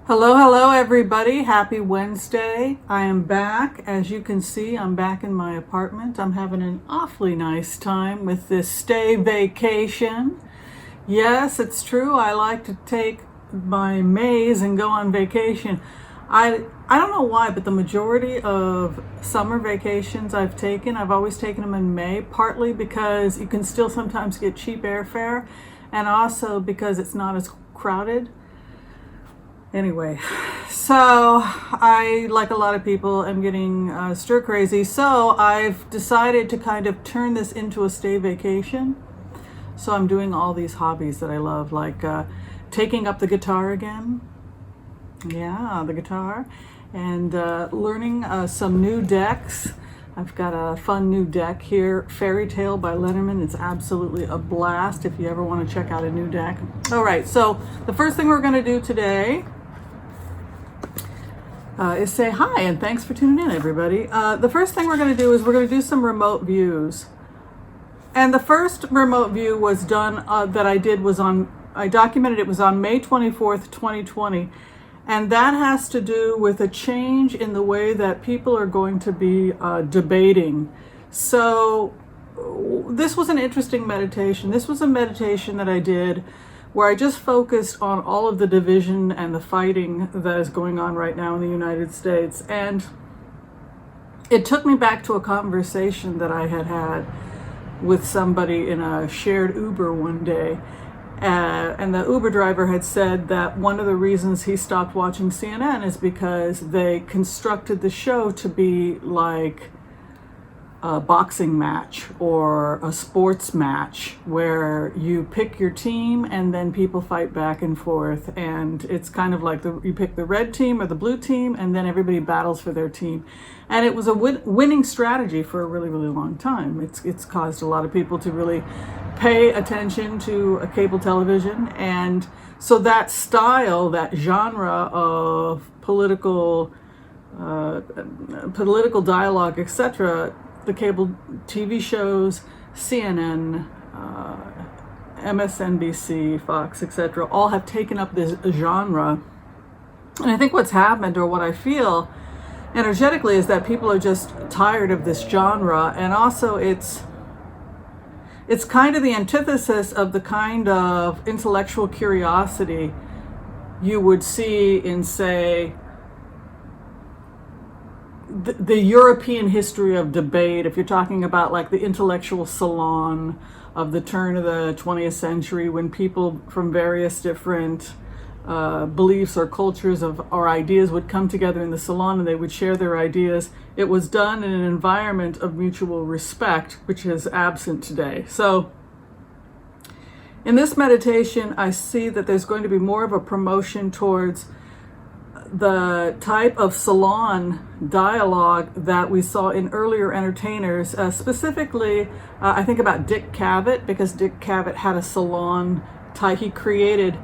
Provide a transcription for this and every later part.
Hello, everybody. Happy Wednesday. I am back. As you can see, I'm back in my apartment. I'm having an awfully nice time with this stay vacation. Yes, it's true. I like to take my Mays and go on vacation. I don't know why, but the majority of summer vacations I've always taken them in May, partly because you can still sometimes get cheap airfare, and also because it's not as crowded. Anyway, so I, like a lot of people, am getting stir crazy. So I've decided to kind of turn this into a stay vacation. So I'm doing all these hobbies that I love, like taking up the guitar again. Yeah, the guitar. And learning some new decks. I've got a fun new deck here, Fairy Tale by Letterman. It's absolutely a blast if you ever want to check out a new deck. All right, so the first thing we're going to do today is say hi and thanks for tuning in, everybody. The first thing we're going to do is we're going to do some remote views. And the first remote view was done that I did was I documented it was on May 24th, 2020. And that has to do with a change in the way that people are going to be debating. So this was an interesting meditation. This was a meditation that I did where I just focused on all of the division and the fighting that is going on right now in the United States. And it took me back to a conversation that I had with somebody in a shared Uber one day. And the Uber driver had said that one of the reasons he stopped watching CNN is because they constructed the show to be like a boxing match or a sports match where you pick your team and then people fight back and forth, and it's kind of like you pick the red team or the blue team and then everybody battles for their team. And it was a winning strategy for a really, really long time. It's caused a lot of people to really pay attention to a cable television, and so that style, that genre of political dialogue, etc., the cable TV shows, CNN, MSNBC, Fox, etc., all have taken up this genre. And I think what's happened, or what I feel energetically, is that people are just tired of this genre, and also it's kind of the antithesis of the kind of intellectual curiosity you would see in, say, the European history of debate. If you're talking about like the intellectual salon of the turn of the 20th century, when people from various different beliefs or cultures or ideas would come together in the salon and they would share their ideas, it was done in an environment of mutual respect, which is absent today. So in this meditation, I see that there's going to be more of a promotion towards the type of salon dialogue that we saw in earlier entertainers. Specifically, I think about Dick Cavett, because Dick Cavett had a salon type. He created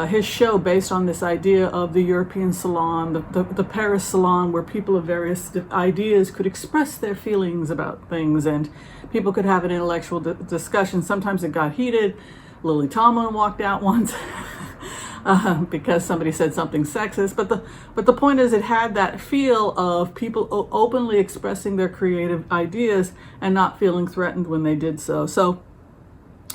his show based on this idea of the European salon, the Paris salon, where people of various ideas could express their feelings about things and people could have an intellectual discussion. Sometimes it got heated. Lily Tomlin walked out once because somebody said something sexist. But the point is, it had that feel of people openly expressing their creative ideas and not feeling threatened when they did so. So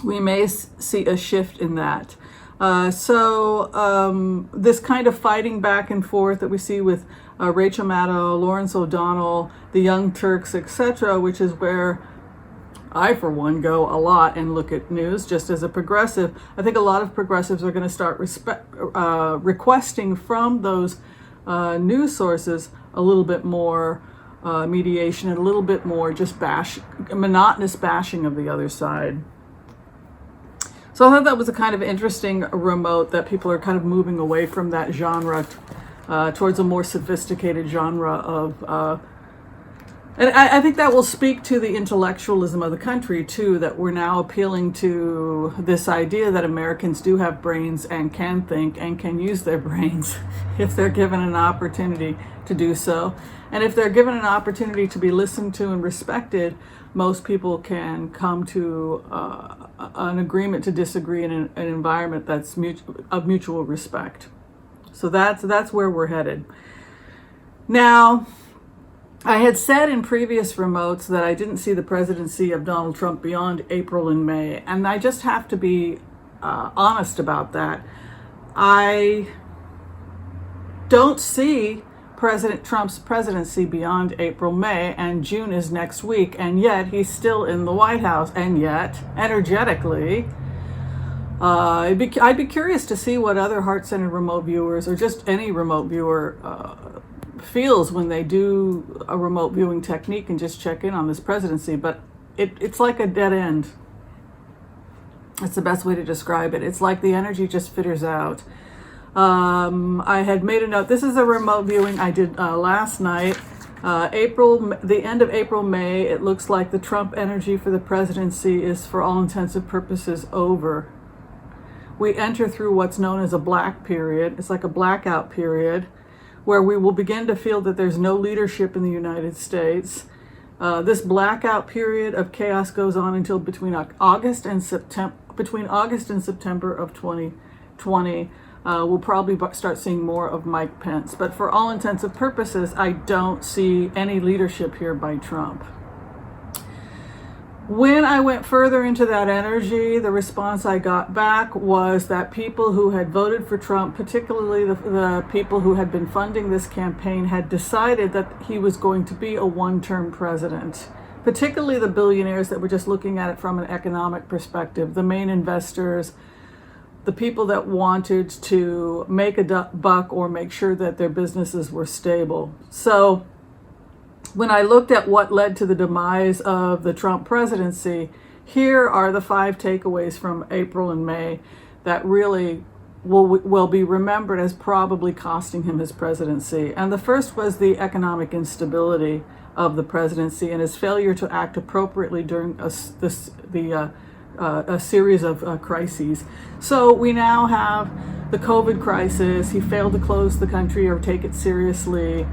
we may see a shift in that. This kind of fighting back and forth that we see with Rachel Maddow, Lawrence O'Donnell, the Young Turks, etc., which is where I, for one, go a lot and look at news just as a progressive. I think a lot of progressives are going to start requesting from those news sources a little bit more mediation and a little bit more just monotonous bashing of the other side. So I thought that was a kind of interesting remote, that people are kind of moving away from that genre towards a more sophisticated genre of and I think that will speak to the intellectualism of the country, too, that we're now appealing to this idea that Americans do have brains and can think and can use their brains if they're given an opportunity to do so. And if they're given an opportunity to be listened to and respected, most people can come to an agreement to disagree in an environment that's of mutual respect. So that's where we're headed. Now, I had said in previous remotes that I didn't see the presidency of Donald Trump beyond April and May, and I just have to be honest about that. I don't see President Trump's presidency beyond April, May, and June is next week, and yet he's still in the White House, and yet, energetically, I'd be curious to see what other heart-centered remote viewers, or just any remote viewer, feels when they do a remote viewing technique and just check in on this presidency. But it's like a dead end. It's the best way to describe it. It's like the energy just fitters out. I had made a note. This is a remote viewing I did last night. The end of April, May, it looks like the Trump energy for the presidency is, for all intensive purposes, over. We enter through what's known as a black period. It's like a blackout period where we will begin to feel that there's no leadership in the United States. This blackout period of chaos goes on until between August and September of 2020. We'll probably start seeing more of Mike Pence. But for all intents and purposes, I don't see any leadership here by Trump. When I went further into that energy, the response I got back was that people who had voted for Trump, particularly the people who had been funding this campaign, had decided that he was going to be a one-term president, particularly the billionaires that were just looking at it from an economic perspective, the main investors, the people that wanted to make a buck or make sure that their businesses were stable. So when I looked at what led to the demise of the Trump presidency, here are the 5 takeaways from April and May that really will be remembered as probably costing him his presidency. And the first was the economic instability of the presidency and his failure to act appropriately during a series of crises. So we now have the COVID crisis. He failed to close the country or take it seriously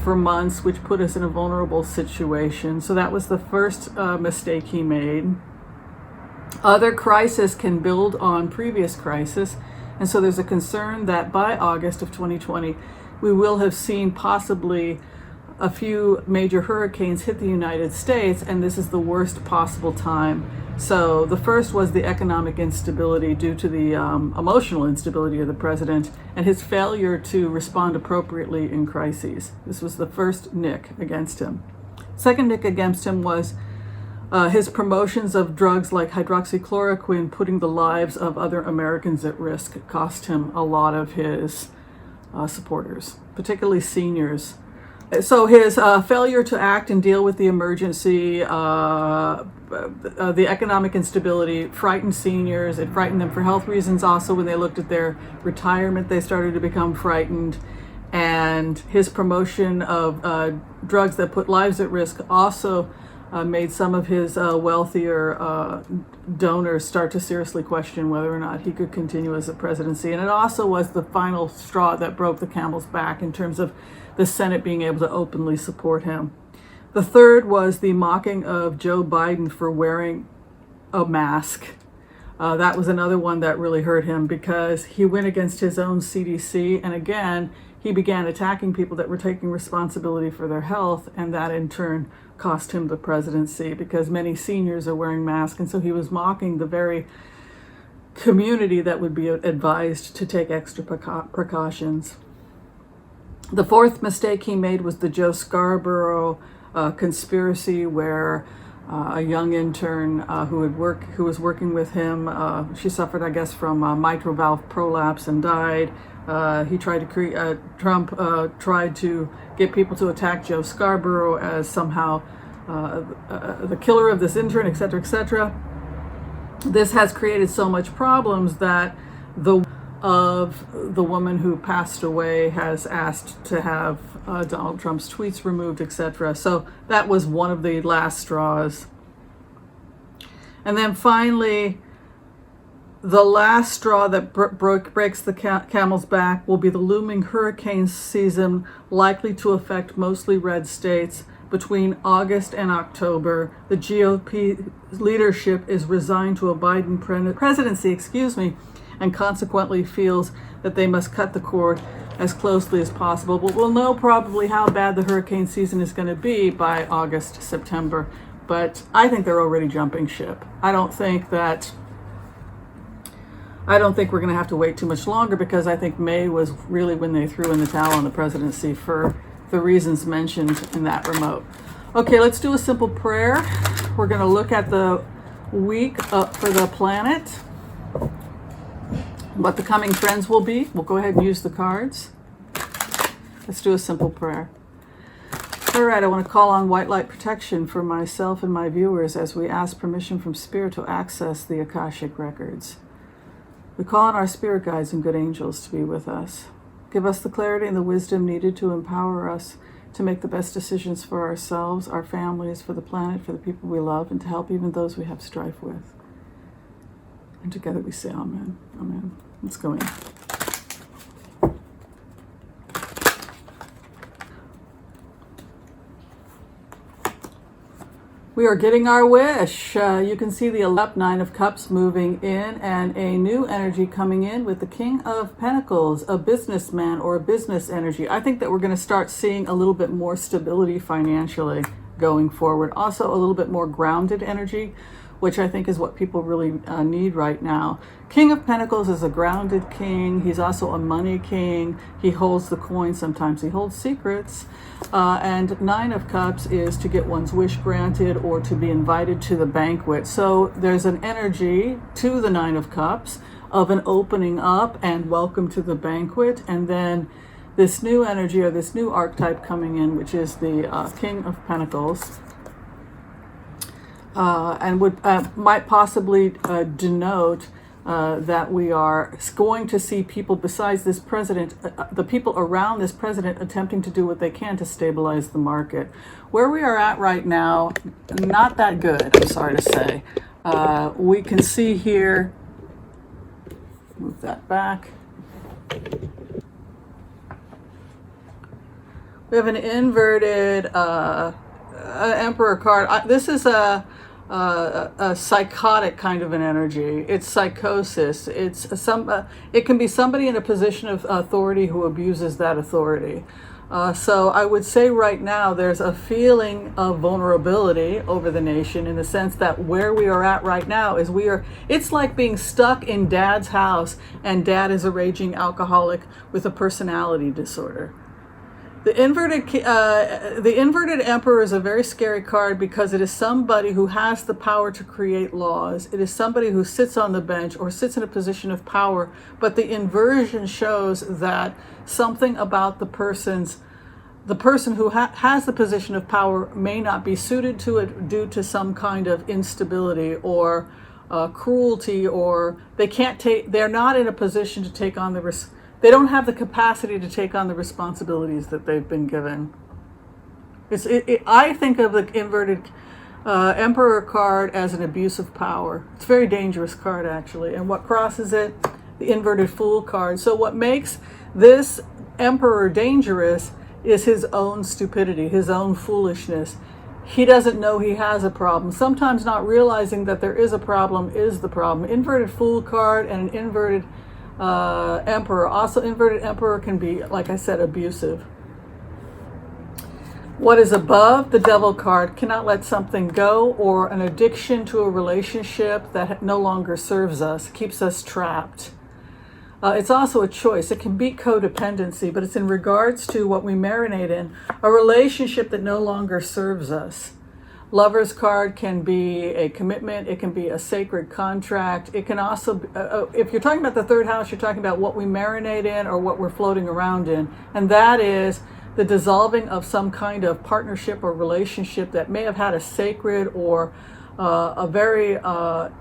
for months, which put us in a vulnerable situation. So that was the first mistake he made. Other crises can build on previous crisis, and so there's a concern that by August of 2020, we will have seen possibly a few major hurricanes hit the United States, and this is the worst possible time. So the first was the economic instability due to the emotional instability of the president and his failure to respond appropriately in crises. This was the first nick against him. Second nick against him was his promotions of drugs like hydroxychloroquine, putting the lives of other Americans at risk. It cost him a lot of his supporters, particularly seniors. So his failure to act and deal with the emergency, the economic instability frightened seniors. It frightened them for health reasons. Also, when they looked at their retirement, they started to become frightened. And his promotion of drugs that put lives at risk also made some of his wealthier donors start to seriously question whether or not he could continue as a presidency. And it also was the final straw that broke the camel's back in terms of the Senate being able to openly support him. The third was the mocking of Joe Biden for wearing a mask. That was another one that really hurt him because he went against his own CDC, and again, he began attacking people that were taking responsibility for their health, and that in turn cost him the presidency because many seniors are wearing masks, and so he was mocking the very community that would be advised to take extra precautions. The fourth mistake he made was the Joe Scarborough conspiracy, where a young intern who was working with him, she suffered, I guess, from mitral valve prolapse and died. Trump tried to get people to attack Joe Scarborough as somehow the killer of this intern, etc., etc. This has created so much problems that the woman who passed away has asked to have Donald Trump's tweets removed, etc. So that was one of the last straws. And then finally, the last straw that breaks the camel's back will be the looming hurricane season, likely to affect mostly red states between August and October. The GOP leadership is resigned to a Biden presidency, and consequently feels that they must cut the cord as closely as possible. But we'll know probably how bad the hurricane season is going to be by August, September. But I think they're already jumping ship. I don't think we're going to have to wait too much longer, because I think May was really when they threw in the towel on the presidency for the reasons mentioned in that remote. Okay, let's do a simple prayer. We're going to look at the week for the planet, what the coming trends will be. We'll go ahead and use the cards. Let's do a simple prayer. All right, I want to call on white light protection for myself and my viewers as we ask permission from Spirit to access the Akashic records. We call on our spirit guides and good angels to be with us. Give us the clarity and the wisdom needed to empower us to make the best decisions for ourselves, our families, for the planet, for the people we love, and to help even those we have strife with. And together we say Amen. Amen. Let's go in. We are getting our wish. You can see the 9 of Cups moving in, and a new energy coming in with the King of Pentacles, a businessman or a business energy. I think that we're going to start seeing a little bit more stability financially going forward. Also a little bit more grounded energy, which I think is what people really need right now. King of Pentacles is a grounded king. He's also a money king. He holds the coin. Sometimes he holds secrets. And 9 of Cups is to get one's wish granted or to be invited to the banquet. So there's an energy to the 9 of Cups of an opening up and welcome to the banquet. And then this new energy or this new archetype coming in, which is the King of Pentacles. And would might possibly denote that we are going to see people besides this president, the people around this president, attempting to do what they can to stabilize the market. Where we are at right now, not that good, I'm sorry to say. We can see here, move that back. We have an inverted Emperor card. This is a psychotic kind of an energy. It's psychosis. It's it can be somebody in a position of authority who abuses that authority. So I would say right now there's a feeling of vulnerability over the nation, in the sense that where we are at right now is it's like being stuck in dad's house, and dad is a raging alcoholic with a personality disorder. The inverted Emperor is a very scary card, because it is somebody who has the power to create laws. It is somebody who sits on the bench or sits in a position of power, but the inversion shows that something about the person who has the position of power may not be suited to it due to some kind of instability or cruelty, or they're not in a position to take on they don't have the capacity to take on the responsibilities that they've been given. I think of the inverted Emperor card as an abuse of power. It's a very dangerous card, actually. And what crosses it? The inverted Fool card. So what makes this Emperor dangerous is his own stupidity, his own foolishness. He doesn't know he has a problem. Sometimes not realizing that there is a problem is the problem. Inverted Fool card and an inverted Emperor. Also, inverted Emperor can be, like I said, abusive. What is above the Devil card? Cannot let something go, or an addiction to a relationship that no longer serves us, keeps us trapped. It's also a choice. It can be codependency, but it's in regards to what we marinate in, a relationship that no longer serves us. Lover's card can be a commitment. It can be a sacred contract. It can also, if you're talking about the third house, you're talking about what we marinate in or what we're floating around in. And that is the dissolving of some kind of partnership or relationship that may have had a sacred or a very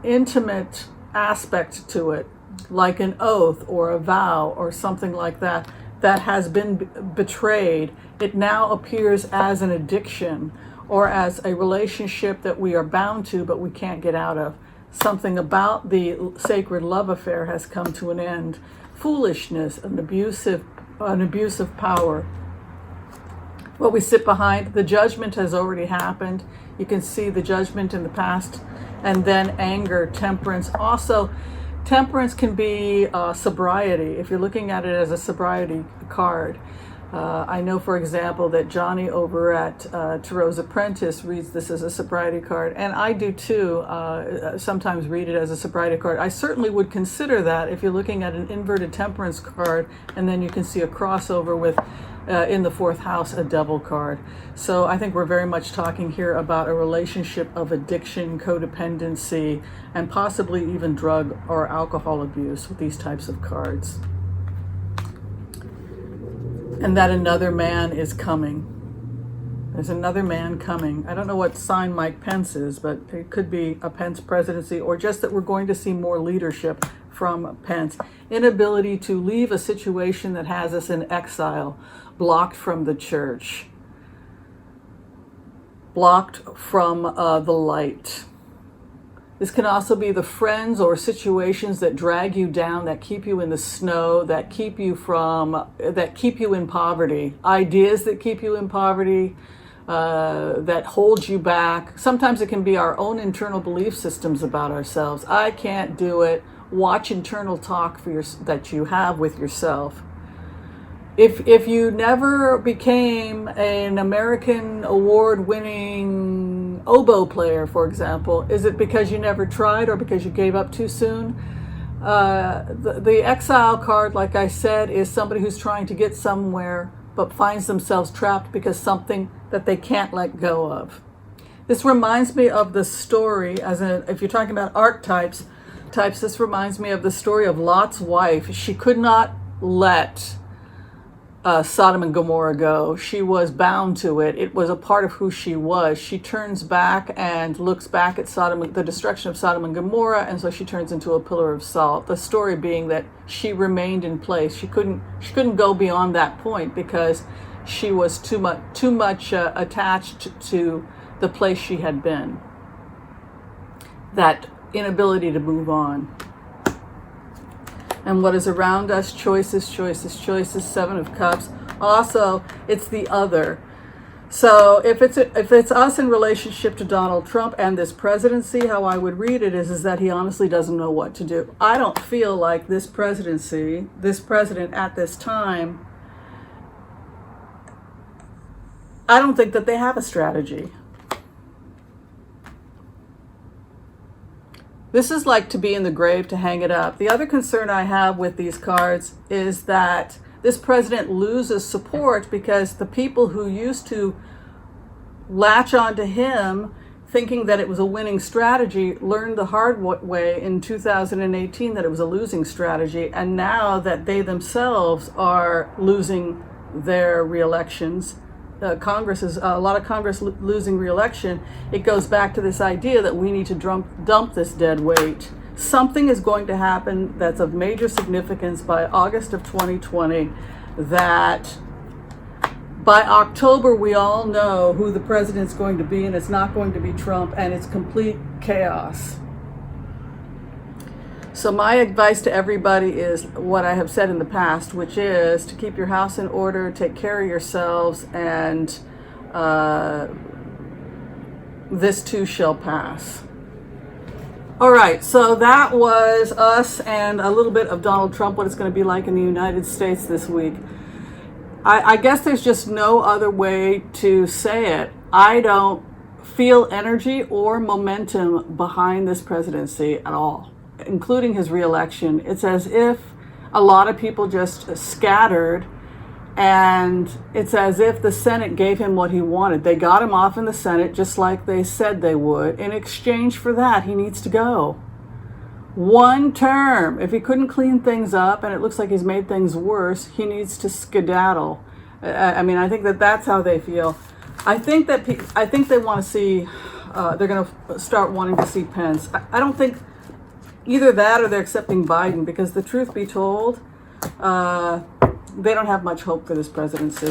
intimate aspect to it, like an oath or a vow or something like that, that has been betrayed. It now appears as an addiction, or as a relationship that we are bound to but we can't get out of. Something about the sacred love affair has come to an end. Foolishness, an abusive power. What we sit behind, the judgment has already happened. You can see the judgment in the past. And then anger, temperance. Also, Temperance can be sobriety, if you're looking at it as a sobriety card. I know, for example, that Johnny over at Tarot's Apprentice reads this as a sobriety card, and I do too, sometimes read it as a sobriety card. I certainly would consider that if you're looking at an inverted temperance card, and then you can see a crossover with, in the fourth house, a devil card. So I think we're very much talking here about a relationship of addiction, codependency, and possibly even drug or alcohol abuse with these types of cards. And that another man is coming. There's another man coming. I don't know what sign Mike Pence is, but it could be a Pence presidency, or just that we're going to see more leadership from Pence. Inability to leave a situation that has us in exile, blocked from the church, blocked from the light. This can also be the friends or situations that drag you down, that keep you in the snow, that keep you in poverty. Ideas that keep you in poverty, that hold you back. Sometimes it can be our own internal belief systems about ourselves. I can't do it. Watch internal talk that you have with yourself. If you never became an American award-winning oboe player, for example, is it because you never tried or because you gave up too soon? The exile card, like I said, is somebody who's trying to get somewhere but finds themselves trapped because something that they can't let go of. This reminds me of the story, if you're talking about archetypes, this reminds me of the story of Lot's wife. She could not let Sodom and Gomorrah go. She was bound to it. It was a part of who she was. She turns back and looks back at the destruction of Sodom and Gomorrah, and so she turns into a pillar of salt. The story being that she remained in place. She couldn't go beyond that point because she was too much attached to the place she had been. That inability to move on. And what is around us, choices, choices, choices, Seven of Cups. Also, it's the other. So if it's us in relationship to Donald Trump and this presidency, how I would read it is that he honestly doesn't know what to do. I don't feel like this president at this time, I don't think that they have a strategy. This is like to be in the grave to hang it up. The other concern I have with these cards is that this president loses support because the people who used to latch onto him thinking that it was a winning strategy learned the hard way in 2018 that it was a losing strategy. And now that they themselves are losing their re-elections, a lot of Congress losing re-election, it goes back to this idea that we need to dump this dead weight. Something is going to happen that's of major significance by August of 2020, that by October we all know who the president's going to be, and it's not going to be Trump, and it's complete chaos. So my advice to everybody is what I have said in the past, which is to keep your house in order, take care of yourselves, and this too shall pass. All right, so that was us and a little bit of Donald Trump, what it's going to be like in the United States this week. I guess there's just no other way to say it. I don't feel energy or momentum behind this presidency at all, including his re-election. It's as if a lot of people just scattered, and it's as if the Senate gave him what he wanted. They got him off in the Senate just like they said they would. In exchange for that, he needs to go. One term. If he couldn't clean things up, and it looks like he's made things worse, he needs to skedaddle. I mean, I think that's how they feel. I think they want to see, they're going to start wanting to see Pence. I don't think either that or they're accepting Biden, because the truth be told, they don't have much hope for this presidency.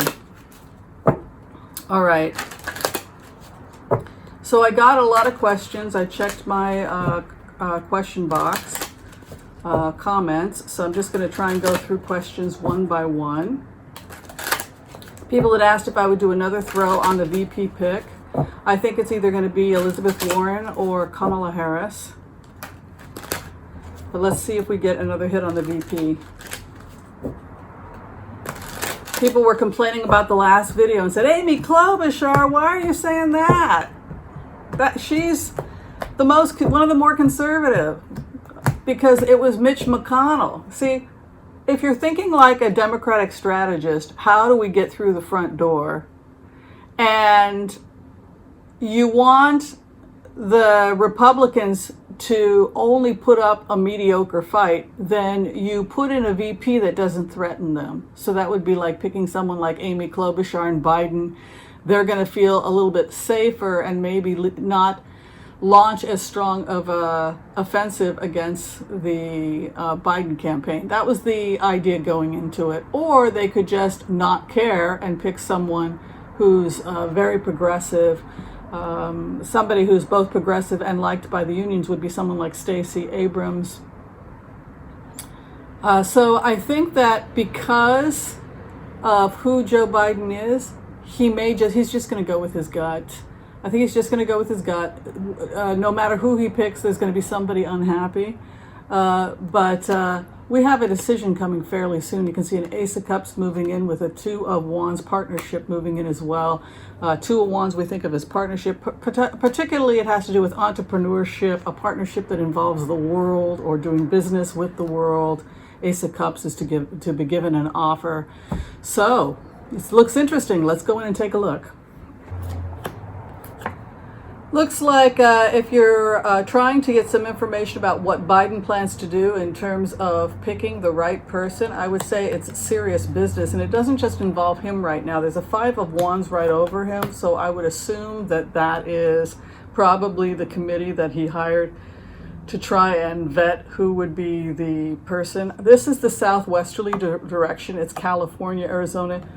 All right. So I got a lot of questions. I checked my question box, comments. So I'm just going to try and go through questions one by one. People had asked if I would do another throw on the VP pick. I think it's either going to be Elizabeth Warren or Kamala Harris. But let's see if we get another hit on the VP. People were complaining about the last video and said, Amy Klobuchar, why are you saying that? That she's one of the more conservative, because it was Mitch McConnell. See, if you're thinking like a Democratic strategist, how do we get through the front door? And you want the Republicans to only put up a mediocre fight, then you put in a VP that doesn't threaten them. So that would be like picking someone like Amy Klobuchar and Biden. They're going to feel a little bit safer and maybe not launch as strong of a offensive against the Biden campaign. That was the idea going into it. Or they could just not care and pick someone who's very progressive. Somebody who's both progressive and liked by the unions would be someone like Stacey Abrams. So I think that because of who Joe Biden is, he's just going to go with his gut. I think he's just going to go with his gut. No matter who he picks, there's going to be somebody unhappy. But we have a decision coming fairly soon. You can see an Ace of Cups moving in with a Two of Wands partnership moving in as well. Two of Wands we think of as partnership. Particularly it has to do with entrepreneurship, a partnership that involves the world or doing business with the world. Ace of Cups is to be given an offer. So this looks interesting. Let's go in and take a look. Looks like if you're trying to get some information about what Biden plans to do in terms of picking the right person, I would say it's serious business. And it doesn't just involve him right now. There's a Five of Wands right over him. So I would assume that that is probably the committee that he hired to try and vet who would be the person. This is the southwesterly direction. It's California, Arizona,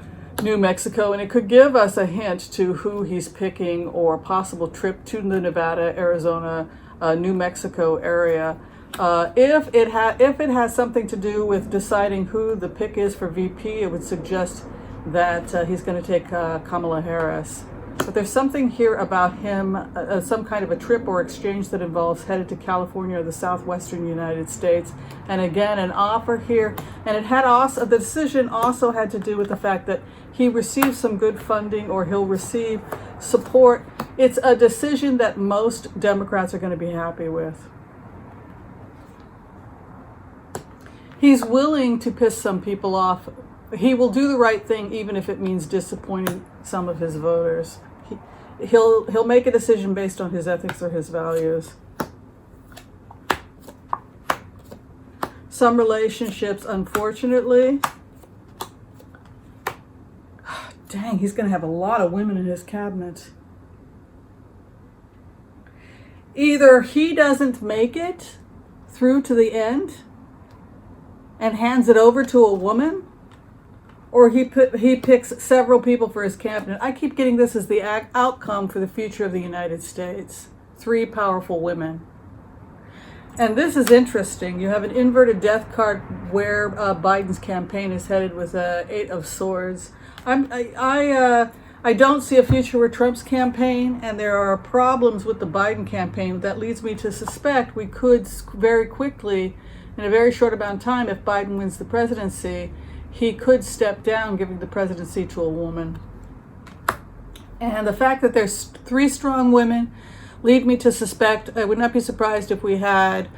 New Mexico, and it could give us a hint to who he's picking or a possible trip to the Nevada, Arizona, New Mexico area. If it has something to do with deciding who the pick is for VP, it would suggest that he's going to take Kamala Harris. But there's something here about him, some kind of a trip or exchange that involves headed to California or the southwestern United States. And again, an offer here. And it had also, the decision also had to do with the fact that he received some good funding or he'll receive support. It's a decision that most Democrats are going to be happy with. He's willing to piss some people off. He will do the right thing even if it means disappointing some of his voters. He'll make a decision based on his ethics or his values. Some relationships, unfortunately, dang, he's going to have a lot of women in his cabinet. Either he doesn't make it through to the end and hands it over to a woman, or he picks several people for his cabinet. I keep getting this as the outcome for the future of the United States. 3 powerful women. And this is interesting. You have an inverted death card where Biden's campaign is headed with 8 of Swords. I don't see a future with Trump's campaign, and there are problems with the Biden campaign. That leads me to suspect we could very quickly, in a very short amount of time, if Biden wins the presidency, he could step down, giving the presidency to a woman. And the fact that there's 3 strong women lead me to suspect, I would not be surprised if we had,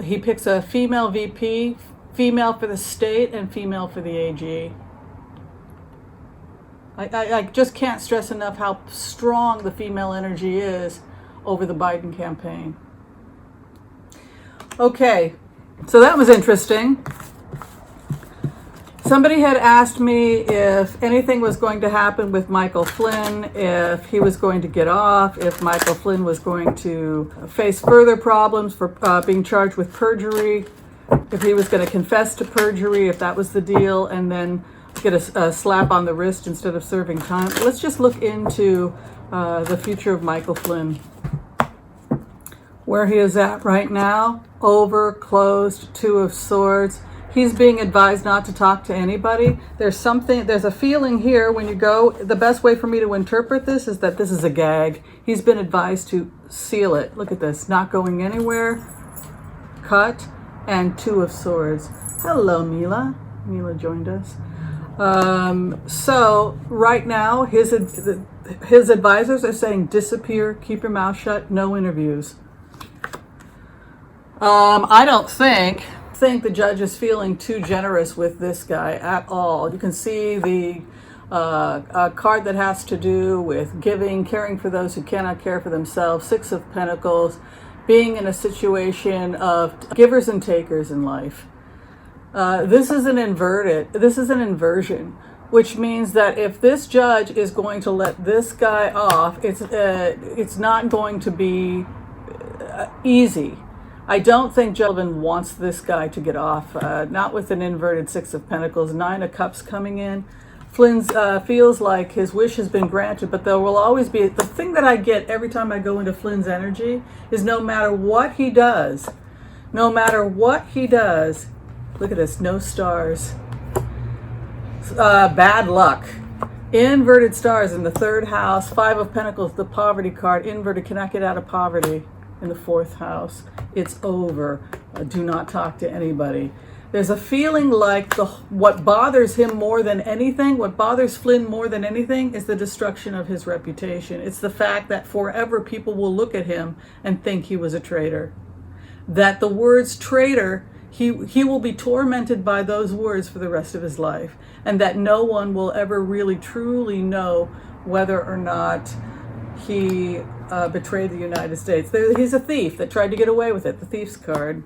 he picks a female VP, female for the state, and female for the AG. I just can't stress enough how strong the female energy is over the Biden campaign. Okay, so that was interesting. Somebody had asked me if anything was going to happen with Michael Flynn, if he was going to get off, if Michael Flynn was going to face further problems for being charged with perjury, if he was going to confess to perjury, if that was the deal, and then get a slap on the wrist instead of serving time. Let's just look into the future of Michael Flynn. Where he is at right now, over, closed, 2 of Swords. He's being advised not to talk to anybody. There's a feeling here when you go, the best way for me to interpret this is that this is a gag. He's been advised to seal it. Look at this, not going anywhere, cut, and 2 of Swords. Hello, Mila. Mila joined us. So right now, his advisors are saying disappear, keep your mouth shut, no interviews. I don't think the judge is feeling too generous with this guy at all. You can see the card that has to do with giving, caring for those who cannot care for themselves, 6 of Pentacles, being in a situation of givers and takers in life. This is an inversion, which means that if this judge is going to let this guy off, it's not going to be easy. I don't think Sullivan wants this guy to get off, not with an inverted 6 of Pentacles, 9 of Cups coming in. Flynn feels like his wish has been granted, but there will always be, the thing that I get every time I go into Flynn's energy is no matter what he does, look at this, no stars, bad luck. Inverted stars in the 3rd house, 5 of Pentacles, the poverty card, inverted, cannot get out of poverty in the 4th house. It's over. Do not talk to anybody. There's a feeling like what bothers him more than anything, what bothers Flynn more than anything is the destruction of his reputation. It's the fact that forever people will look at him and think he was a traitor. That the words traitor, he will be tormented by those words for the rest of his life. And that no one will ever really truly know whether or not he betrayed the United States. He's a thief that tried to get away with it, the thief's card.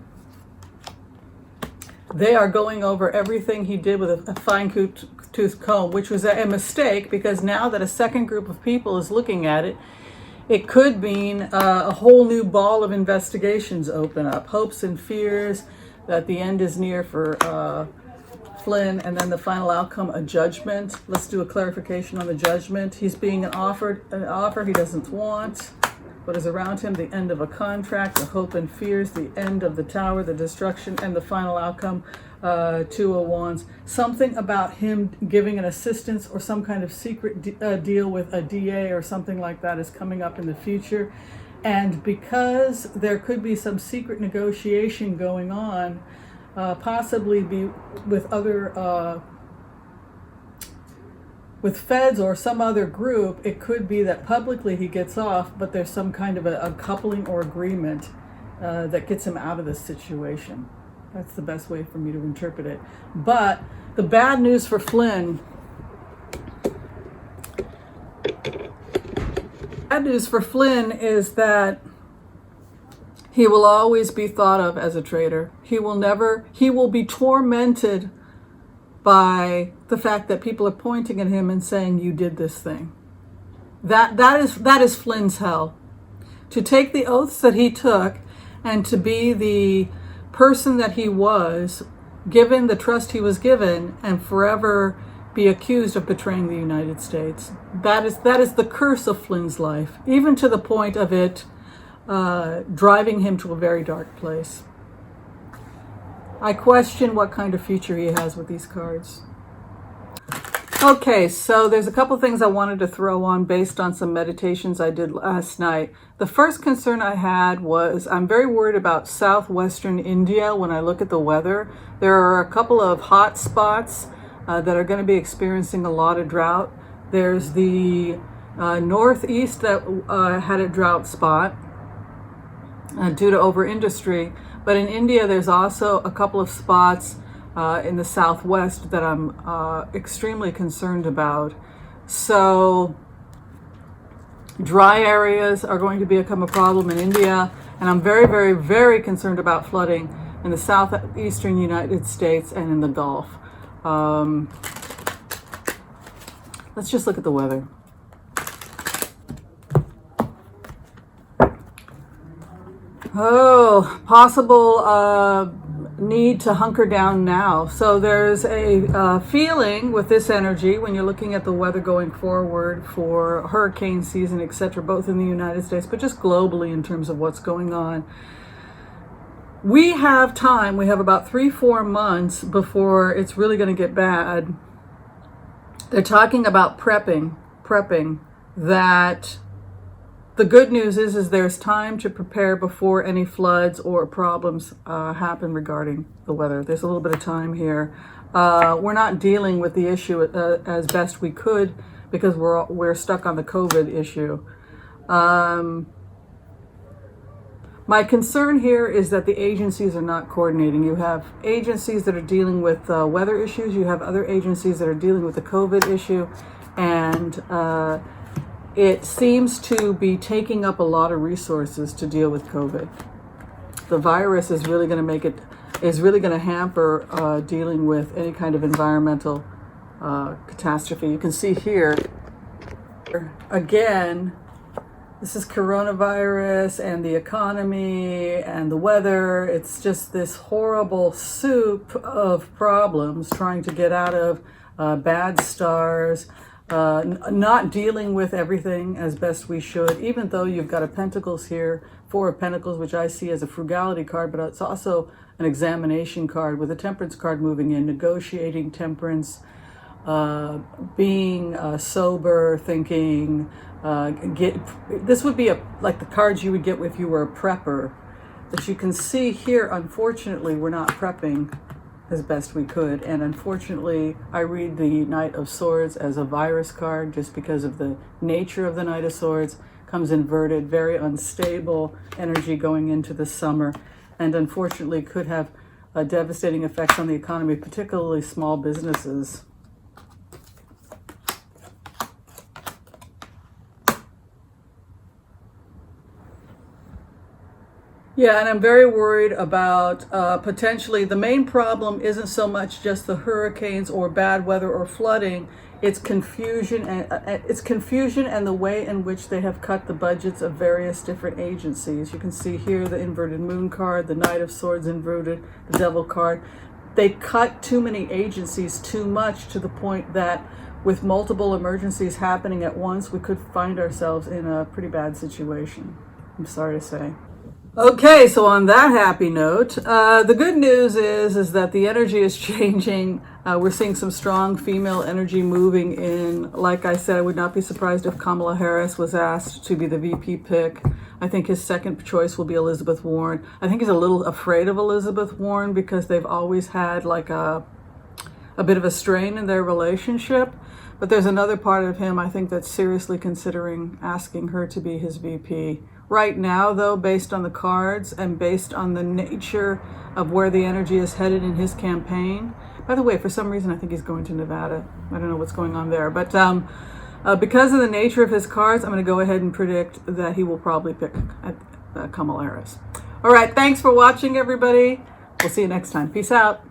They are going over everything he did with a fine-tooth comb, which was a mistake, because now that a second group of people is looking at it, it could mean a whole new ball of investigations open up. Hopes and fears that the end is near for Flynn, and then the final outcome, a judgment. Let's do a clarification on the judgment. He's being offered an offer he doesn't want. What is around him, the end of a contract, the hope and fears, the end of the Tower, the destruction, and the final outcome, 2 of Wands. Something about him giving an assistance or some kind of secret deal with a DA or something like that is coming up in the future. And because there could be some secret negotiation going on, possibly be with other with feds or some other group, it could be that publicly he gets off, but there's some kind of a coupling or agreement that gets him out of this situation. That's the best way for me to interpret it. But the bad news for Flynn, is that he will always be thought of as a traitor. He will be tormented by the fact that people are pointing at him and saying, you did this thing. That is Flynn's hell. To take the oaths that he took and to be the person that he was, given the trust he was given, and forever be accused of betraying the United States. That is the curse of Flynn's life, even to the point of it driving him to a very dark place. I question what kind of future he has with these cards. Okay, so there's a couple things I wanted to throw on based on some meditations I did last night. The first concern I had was I'm very worried about southwestern India when I look at the weather. There are a couple of hot spots that are going to be experiencing a lot of drought. There's the northeast that had a drought spot due to over-industry. But in India, there's also a couple of spots in the southwest that I'm extremely concerned about. So dry areas are going to become a problem in India, and I'm very, very, very concerned about flooding in the southeastern United States and in the Gulf. Let's just look at the weather. Oh, possible need to hunker down now. So there's a feeling with this energy when you're looking at the weather going forward for hurricane season, etc., both in the United States, but just globally in terms of what's going on. We have time. We have about 3-4 months before it's really going to get bad. They're talking about prepping that The good news is there's time to prepare before any floods or problems happen regarding the weather. There's a little bit of time here. We're not dealing with the issue as best we could because we're stuck on the COVID issue. My concern here is that the agencies are not coordinating. You have agencies that are dealing with weather issues. You have other agencies that are dealing with the COVID issue, and it seems to be taking up a lot of resources to deal with COVID. The virus is really going to hamper dealing with any kind of environmental catastrophe. You can see here, again, this is coronavirus and the economy and the weather. It's just this horrible soup of problems trying to get out of bad stars. Not dealing with everything as best we should, even though you've got a Pentacles here, Four of Pentacles, which I see as a frugality card, but it's also an examination card with a Temperance card moving in, negotiating, temperance, being sober, thinking. This would be like the cards you would get if you were a prepper. But you can see here, unfortunately, we're not prepping as best we could, and unfortunately I read the Knight of Swords as a virus card just because of the nature of the Knight of Swords. Comes inverted, very unstable energy going into the summer, and unfortunately could have devastating effects on the economy, particularly small businesses. Yeah, and I'm very worried about potentially the main problem isn't so much just the hurricanes or bad weather or flooding. It's confusion and the way in which they have cut the budgets of various different agencies. You can see here the inverted moon card, the Knight of Swords inverted, the Devil card. They cut too many agencies too much to the point that with multiple emergencies happening at once, we could find ourselves in a pretty bad situation. I'm sorry to say. Okay, so on that happy note, the good news is that the energy is changing. We're seeing some strong female energy moving in. Like I said, I would not be surprised if Kamala Harris was asked to be the VP pick. I think his second choice will be Elizabeth Warren. I think he's a little afraid of Elizabeth Warren because they've always had like a bit of a strain in their relationship. But there's another part of him, I think, that's seriously considering asking her to be his VP. Right now, though, based on the cards and based on the nature of where the energy is headed in his campaign. By the way, for some reason, I think he's going to Nevada. I don't know what's going on there. But because of the nature of his cards, I'm going to go ahead and predict that he will probably pick Kamala Harris. All right, thanks for watching, everybody. We'll see you next time. Peace out.